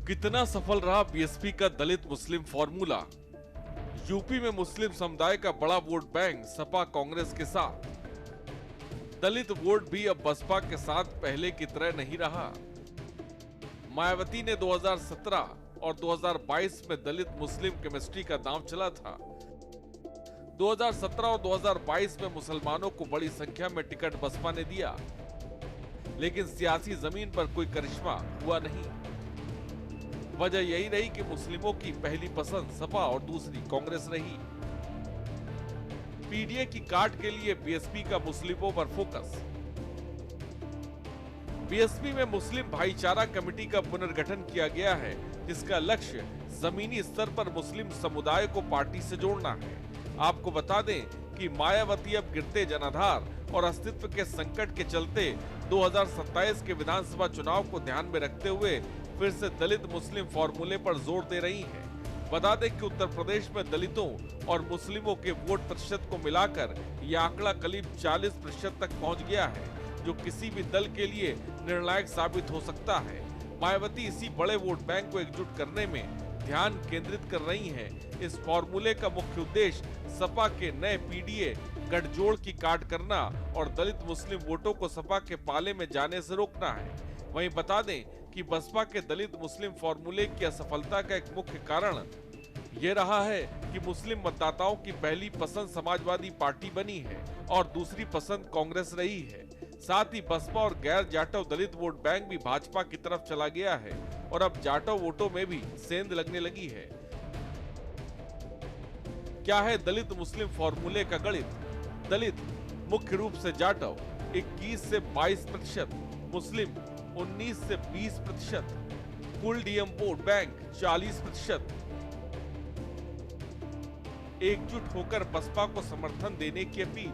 कितना सफल रहा बीएसपी का दलित मुस्लिम फॉर्मूला। यूपी में मुस्लिम समुदाय का बड़ा वोट बैंक सपा कांग्रेस के साथ। दलित वोट भी अब बसपा के साथ पहले की तरह नहीं रहा। मायावती ने 2017 और 2022 में दलित मुस्लिम केमिस्ट्री का दांव चला था। 2017 और 2022 में मुसलमानों को बड़ी संख्या में टिकट बसपा ने दिया, लेकिन सियासी जमीन पर कोई करिश्मा हुआ नहीं। वजह यही रही कि मुस्लिमों की पहली पसंद सपा और दूसरी कांग्रेस रही। पीडीए की काट के लिए बीएसपी का मुस्लिमों पर फोकस। बीएसपी में मुस्लिम भाईचारा कमेटी का पुनर्गठन किया गया है, जिसका लक्ष्य जमीनी स्तर पर मुस्लिम समुदाय को पार्टी से जोड़ना है। आपको बता दें कि मायावती अब गिरते जनाधार और अस्तित्व के संकट के चलते 2027 के विधानसभा चुनाव को ध्यान में रखते हुए फिर से दलित मुस्लिम फॉर्मूले पर जोर दे रही हैं। बता दें कि उत्तर प्रदेश में दलितों और मुस्लिमों के वोट प्रतिशत को मिलाकर यह आंकड़ा करीब 40% तक पहुंच गया है, जो किसी भी दल के लिए निर्णायक साबित हो सकता है। मायावती इसी बड़े वोट बैंक को एकजुट करने में ध्यान केंद्रित कर रही हैं। इस फॉर्मूले का मुख्य उद्देश्य सपा के नए पीडीए गठजोड़ की काट करना और दलित मुस्लिम वोटों को सपा के पाले में जाने से रोकना है। वहीं बता दें कि बसपा के दलित मुस्लिम फॉर्मूले की असफलता का एक मुख्य कारण ये रहा है कि मुस्लिम मतदाताओं की पहली पसंद समाजवादी पार्टी बनी है और दूसरी पसंद कांग्रेस रही है। साथ ही बसपा और गैर जाटव दलित वोट बैंक भी भाजपा की तरफ चला गया है और अब जाटव वोटों में भी सेंध लगने लगी है। क्या है दलित मुस्लिम फॉर्मूले का गणित? दलित मुख्य रूप से जाटव 21 से 22%, मुस्लिम 19 से 20%, कुल डीएम वोट बैंक 40%। एकजुट होकर बसपा को समर्थन देने की अपील।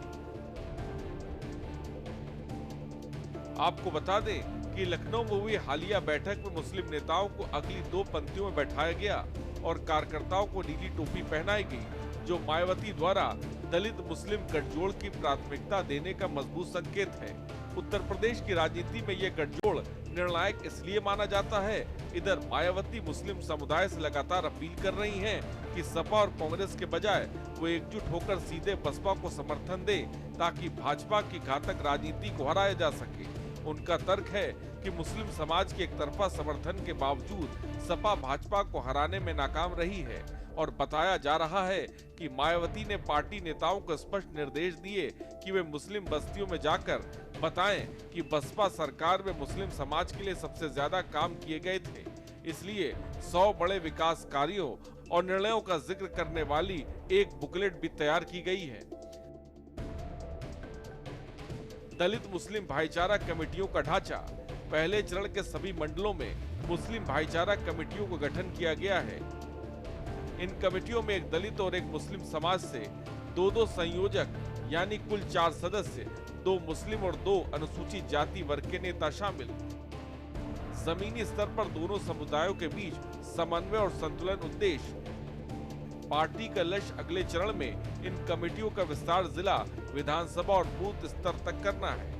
आपको बता दें कि लखनऊ में हुई हालिया बैठक में मुस्लिम नेताओं को अगली दो पंक्तियों में बैठाया गया और कार्यकर्ताओं को नीली टोपी पहनाई गई, जो मायावती द्वारा दलित मुस्लिम गठजोड़ की प्राथमिकता देने का मजबूत संकेत है। उत्तर प्रदेश की राजनीति में यह गठजोड़ निर्णायक इसलिए माना जाता है। इधर मायावती मुस्लिम समुदाय से लगातार अपील कर रही हैं कि सपा और कांग्रेस के बजाय वो एकजुट होकर सीधे बसपा को समर्थन दे, ताकि भाजपा की घातक राजनीति को हराया जा सके। उनका तर्क है कि मुस्लिम समाज के एकतरफा समर्थन के बावजूद सपा भाजपा को हराने में नाकाम रही है और बताया जा रहा है कि मायावती ने पार्टी नेताओं को स्पष्ट निर्देश दिए कि वे मुस्लिम बस्तियों में जाकर बताएं कि बसपा सरकार में मुस्लिम समाज के लिए सबसे ज्यादा काम किए गए थे, इसलिए 100 बड़े विकास कार्यों और निर्णयों का जिक्र करने वाली एक बुकलेट भी तैयार की गई है। दलित मुस्लिम भाईचारा कमेटियों का ढांचा। पहले चरण के सभी मंडलों में मुस्लिम भाईचारा कमेटियों का गठन किया गया है। इन कमेटियों में एक दलित और एक मुस्लिम समाज से दो संयोजक यानी कुल 4 सदस्य, 2 मुस्लिम और 2 अनुसूचित जाति वर्ग के नेता शामिल। जमीनी स्तर पर दोनों समुदायों के बीच समन्वय और संतुलन उद्देश्य। पार्टी का लक्ष्य अगले चरण में इन कमेटियों का विस्तार जिला, विधानसभा और बूथ स्तर तक करना है।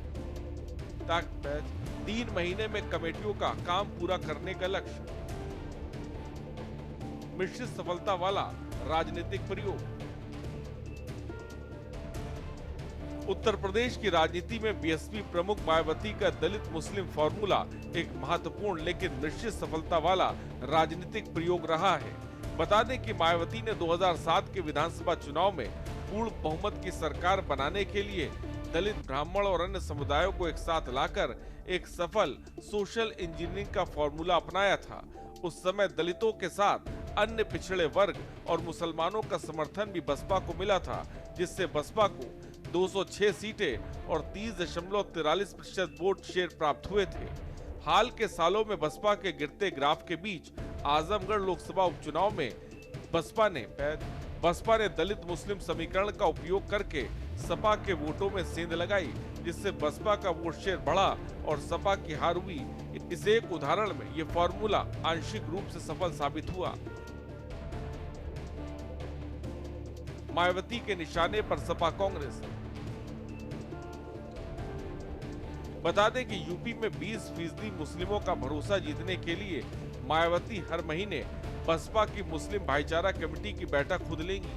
ताकि 3 महीने में कमेटियों का काम पूरा करने का लक्ष्य। मिश्रित सफलता वाला राजनीतिक प्रयोग। उत्तर प्रदेश की राजनीति में बीएसपी प्रमुख मायावती का दलित मुस्लिम फॉर्मूला एक महत्वपूर्ण लेकिन मिश्रित सफलता वाला राजनीतिक प्रयोग रहा है। बता दें कि मायावती ने 2007 के विधानसभा चुनाव में पूर्ण बहुमत की सरकार बनाने के लिए दलित, ब्राह्मण और अन्य समुदायों को एक साथ लाकर एक सफल सोशल इंजीनियरिंग का फॉर्मूला अपनाया था। उस समय दलितों के साथ अन्य पिछड़े वर्ग और मुसलमानों का समर्थन भी बसपा को मिला था, जिससे बसपा को 206 सीटें और 30.43% वोट शेयर प्राप्त हुए थे। हाल के सालों में बसपा के गिरते ग्राफ के बीच आजमगढ़ लोकसभा उपचुनाव में बसपा ने दलित मुस्लिम समीकरण का उपयोग करके सपा के वोटों में सेंध लगाई, जिससे बसपा का वोट शेयर बढ़ा और सपा की हार हुई। इस एक उदाहरण में यह फॉर्मूला आंशिक रूप से सफल साबित हुआ। मायावती के निशाने पर सपा कांग्रेस। बता दें कि यूपी में 20% मुस्लिमों का भरोसा जीतने के लिए मायावती हर महीने बसपा की मुस्लिम भाईचारा कमेटी की बैठक खुद लेंगी।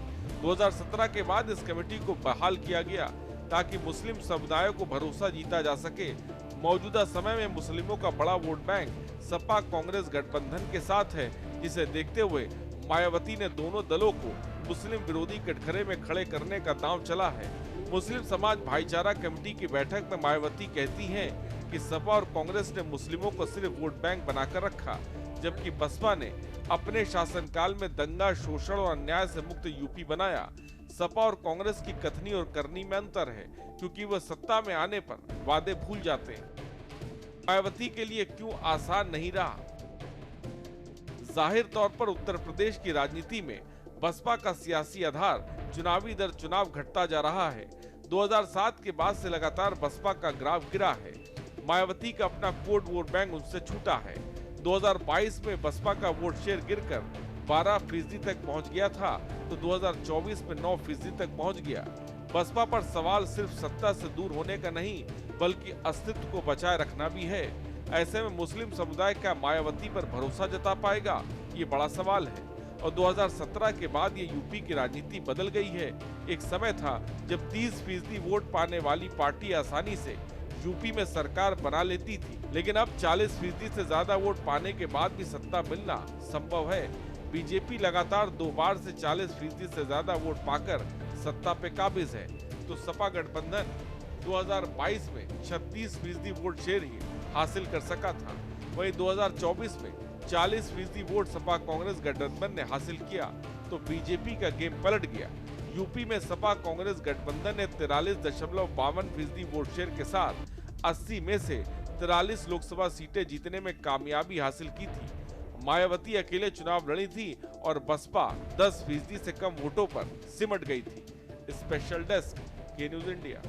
2017 के बाद इस कमेटी को बहाल किया गया ताकि मुस्लिम समुदाय को भरोसा जीता जा सके। मौजूदा समय में मुस्लिमों का बड़ा वोट बैंक सपा कांग्रेस गठबंधन के साथ है, जिसे देखते हुए मायावती ने दोनों दलों को मुस्लिम विरोधी कटघरे में खड़े करने का दांव चला है। मुस्लिम समाज भाईचारा कमेटी की बैठक में मायावती कहती हैं कि सपा और कांग्रेस ने मुस्लिमों को सिर्फ वोट बैंक बनाकर रखा, जबकि बसपा ने अपने शासनकाल में दंगा, शोषण और अन्याय से मुक्त यूपी बनाया। सपा और कांग्रेस की कथनी और करनी में अंतर है, क्योंकि वह सत्ता में आने पर वादे भूल जाते हैं। मायावती के लिए क्यों आसान नहीं रहा? जाहिर तौर पर उत्तर प्रदेश की राजनीति में बसपा का सियासी आधार चुनावी दर चुनाव घटता जा रहा है। 2007 के बाद से लगातार बसपा का ग्राफ गिरा है। मायावती का अपना कोड वोट बैंक उनसे छूटा है। 2022 में बसपा का वोट शेयर गिरकर 12% तक पहुंच गया था, तो 2024 में 9% तक पहुंच गया। बसपा पर सवाल सिर्फ सत्ता से दूर होने का नहीं, बल्कि अस्तित्व को बचाए रखना भी है। ऐसे में मुस्लिम समुदाय क्या मायावती पर भरोसा जता पाएगा, ये बड़ा सवाल है। और 2017 के बाद ये यूपी की राजनीति बदल गई है। एक समय था जब 30% वोट पाने वाली पार्टी आसानी से यूपी में सरकार बना लेती थी, लेकिन अब 40% से ज्यादा वोट पाने के बाद भी सत्ता मिलना संभव है। बीजेपी लगातार 2 बार से 40% से ज्यादा वोट पाकर सत्ता पे काबिज है, तो सपा गठबंधन 2022 में 36% वोट शेयर ही हासिल कर सका था। वहीं 2024 में 40% वोट सपा कांग्रेस गठबंधन ने हासिल किया, तो बीजेपी का गेम पलट गया। यूपी में सपा कांग्रेस गठबंधन ने 43.52% वोट शेयर के साथ 80 में से 43 लोकसभा सीटें जीतने में कामयाबी हासिल की थी। मायावती अकेले चुनाव लड़ी थी और बसपा 10% से कम वोटों पर सिमट गई थी। स्पेशल डेस्क, के न्यूज़ इंडिया।